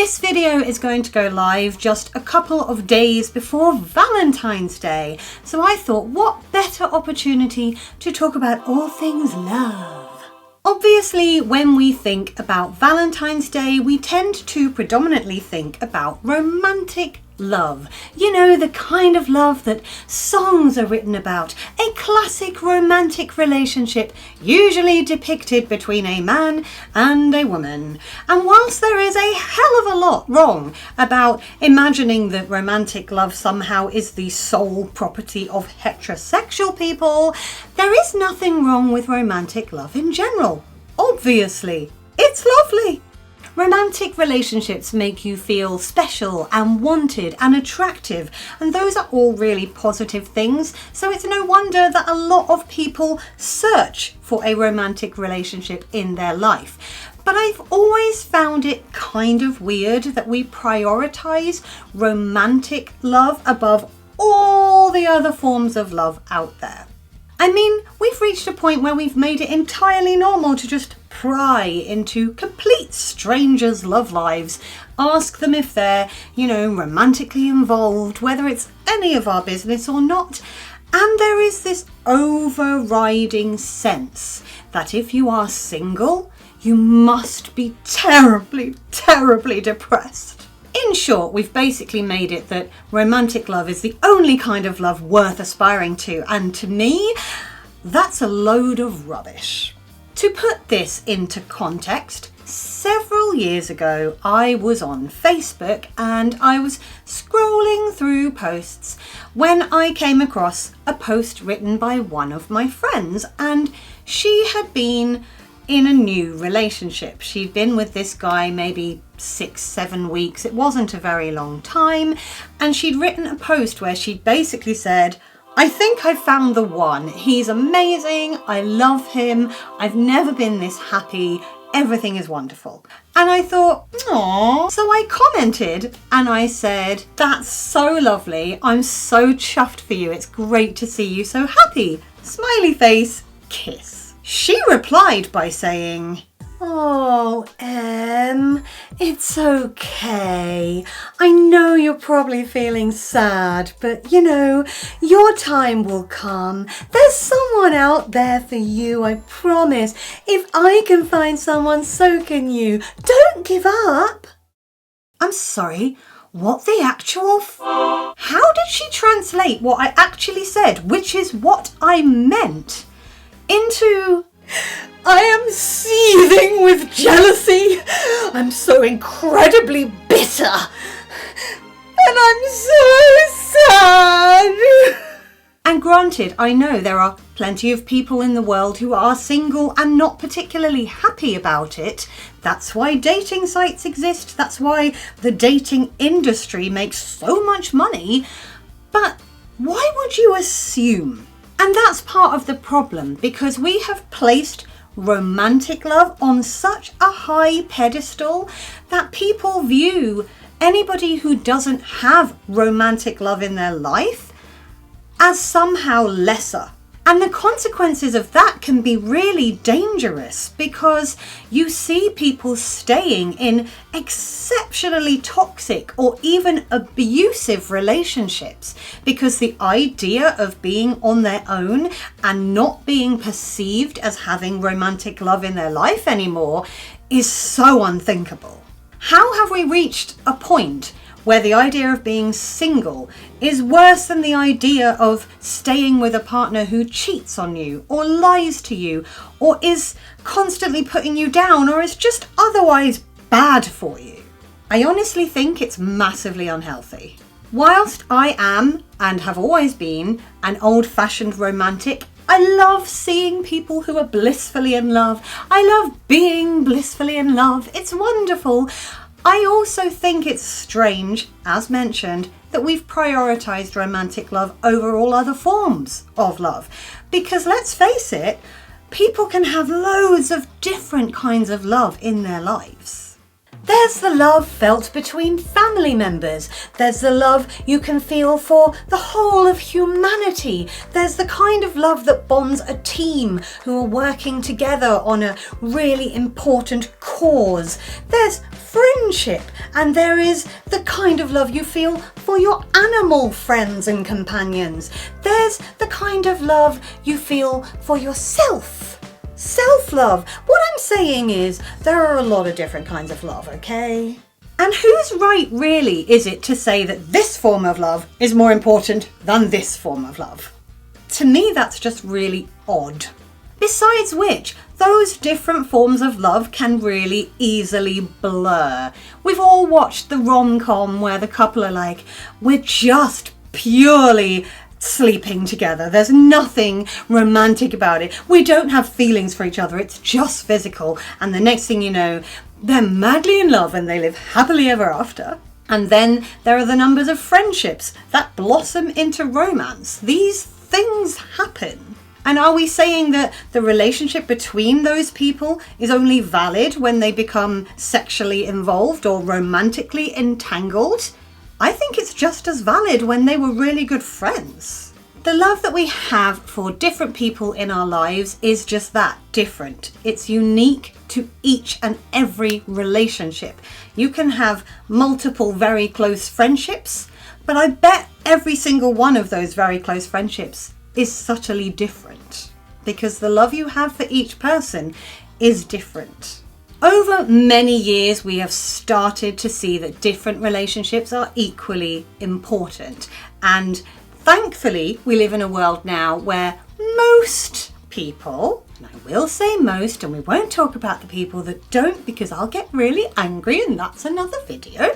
This video is going to go live just a couple of days before Valentine's Day, so I thought what better opportunity to talk about all things love. Obviously, when we think about Valentine's Day, we tend to predominantly think about romantic love. You know, the kind of love that songs are written about. A classic romantic relationship, usually depicted between a man and a woman. And whilst there is a hell of a lot wrong about imagining that romantic love somehow is the sole property of heterosexual people, there is nothing wrong with romantic love in general. Obviously, it's lovely. Romantic relationships make you feel special and wanted and attractive, and those are all really positive things, so it's no wonder that a lot of people search for a romantic relationship in their life. But I've always found it kind of weird that we prioritise romantic love above all the other forms of love out there. I mean, we've reached a point where we've made it entirely normal to just pry into complete strangers' love lives, ask them if they're, romantically involved, whether it's any of our business or not. And there is this overriding sense that if you are single, you must be terribly, terribly depressed. In short, we've basically made it that romantic love is the only kind of love worth aspiring to, and to me, that's a load of rubbish. To put this into context, several years ago I was on Facebook and I was scrolling through posts when I came across a post written by one of my friends, and she had been in a new relationship. She'd been with this guy maybe 6-7 weeks. It wasn't a very long time, and she'd written a post where she'd basically said, I think I found the one. He's amazing. I love him. I've never been this happy. Everything is wonderful. And I thought, aww. So I commented and I said, that's so lovely. I'm so chuffed for you. It's great to see you so happy. Smiley face, kiss. She replied by saying, oh, Em, it's okay. I know you're probably feeling sad, but your time will come. There's someone out there for you, I promise. If I can find someone, so can you. Don't give up. I'm sorry, what the actual How did she translate what I actually said, which is what I meant, into I am seething with jealousy. I'm so incredibly bitter. And I'm so sad. And granted, I know there are plenty of people in the world who are single and not particularly happy about it. That's why dating sites exist. That's why the dating industry makes so much money. But why would you assume? And that's part of the problem, because we have placed romantic love on such a high pedestal that people view anybody who doesn't have romantic love in their life as somehow lesser. And the consequences of that can be really dangerous, because you see people staying in exceptionally toxic or even abusive relationships because the idea of being on their own and not being perceived as having romantic love in their life anymore is so unthinkable. How have we reached a point where the idea of being single is worse than the idea of staying with a partner who cheats on you or lies to you or is constantly putting you down or is just otherwise bad for you? I honestly think it's massively unhealthy. Whilst I am, and have always been, an old-fashioned romantic, I love seeing people who are blissfully in love. I love being blissfully in love. It's wonderful. I also think it's strange, as mentioned, that we've prioritised romantic love over all other forms of love. Because let's face it, people can have loads of different kinds of love in their lives. There's the love felt between family members. There's the love you can feel for the whole of humanity. There's the kind of love that bonds a team who are working together on a really important cause. There's friendship, and there is the kind of love you feel for your animal friends and companions. There's the kind of love you feel for yourself. Self-love. What I'm saying is there are a lot of different kinds of love, okay? And whose right really is it to say that this form of love is more important than this form of love? To me, that's just really odd. Besides which, those different forms of love can really easily blur. We've all watched the rom-com where the couple are like, we're just purely sleeping together. There's nothing romantic about it. We don't have feelings for each other. It's just physical. And the next thing you know, they're madly in love and they live happily ever after. And then there are the numbers of friendships that blossom into romance. These things happen. And are we saying that the relationship between those people is only valid when they become sexually involved or romantically entangled? I think it's just as valid when they were really good friends. The love that we have for different people in our lives is just that, different. It's unique to each and every relationship. You can have multiple very close friendships, but I bet every single one of those very close friendships is subtly different because the love you have for each person is different. Over many years, we have started to see that different relationships are equally important. And thankfully, we live in a world now where most people, and I will say most, and we won't talk about the people that don't because I'll get really angry and that's another video.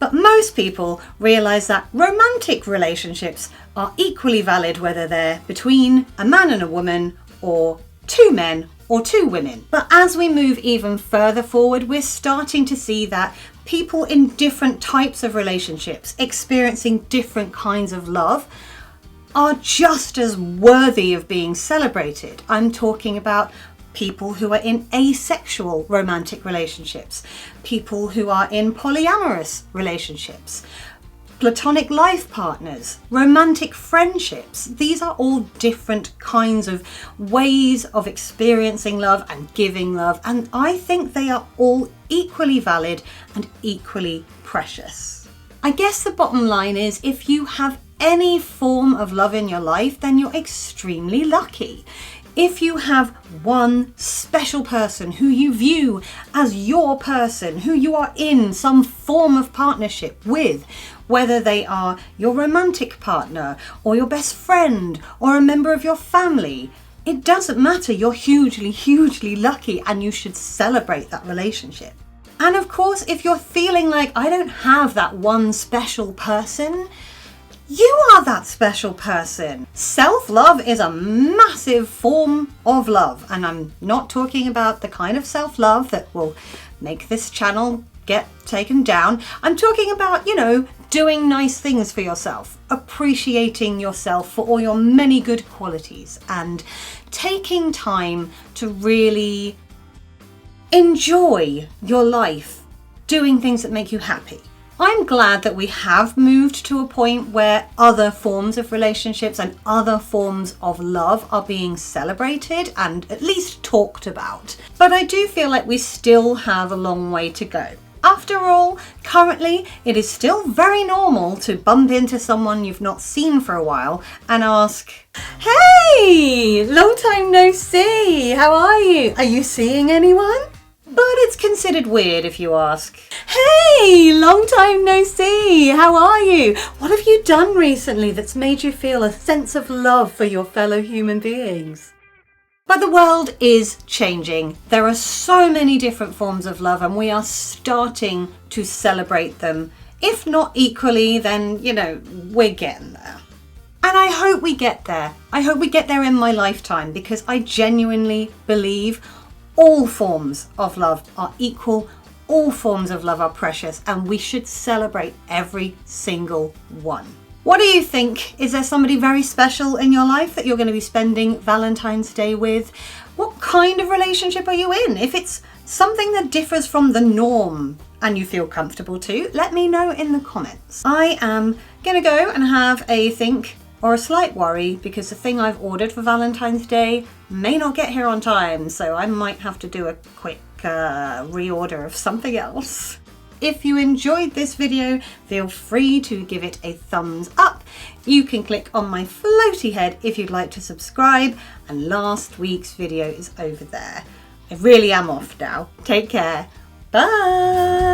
But most people realise that romantic relationships are equally valid whether they're between a man and a woman or two men or two women. But as we move even further forward, we're starting to see that people in different types of relationships, experiencing different kinds of love, are just as worthy of being celebrated. I'm talking about people who are in asexual romantic relationships, people who are in polyamorous relationships, platonic life partners, romantic friendships. These are all different kinds of ways of experiencing love and giving love, and I think they are all equally valid and equally precious. I guess the bottom line is if you have any form of love in your life, then you're extremely lucky. If you have one special person who you view as your person, who you are in some form of partnership with, whether they are your romantic partner or your best friend or a member of your family, it doesn't matter. You're hugely, hugely lucky and you should celebrate that relationship. And of course, if you're feeling like I don't have that one special person, you are that special person. Self-love is a massive form of love. And I'm not talking about the kind of self-love that will make this channel get taken down. I'm talking about, doing nice things for yourself, appreciating yourself for all your many good qualities, and taking time to really enjoy your life, doing things that make you happy. I'm glad that we have moved to a point where other forms of relationships and other forms of love are being celebrated and at least talked about. But I do feel like we still have a long way to go. After all, currently it is still very normal to bump into someone you've not seen for a while and ask, "Hey, long time no see, how are you? Are you seeing anyone?" But it's considered weird if you ask, "Hey, long time no see, how are you? What have you done recently that's made you feel a sense of love for your fellow human beings?" But the world is changing. There are so many different forms of love and we are starting to celebrate them. If not equally, then, we're getting there. And I hope we get there. I hope we get there in my lifetime because I genuinely believe all forms of love are equal, all forms of love are precious, and we should celebrate every single one. What do you think? Is there somebody very special in your life that you're going to be spending Valentine's Day with? What kind of relationship are you in? If it's something that differs from the norm and you feel comfortable to, let me know in the comments. I am gonna go and have a think or a slight worry because the thing I've ordered for Valentine's Day may not get here on time, so I might have to do a quick reorder of something else. If you enjoyed this video, feel free to give it a thumbs up. You can click on my floaty head if you'd like to subscribe, and last week's video is over there. I really am off now. Take care. Bye.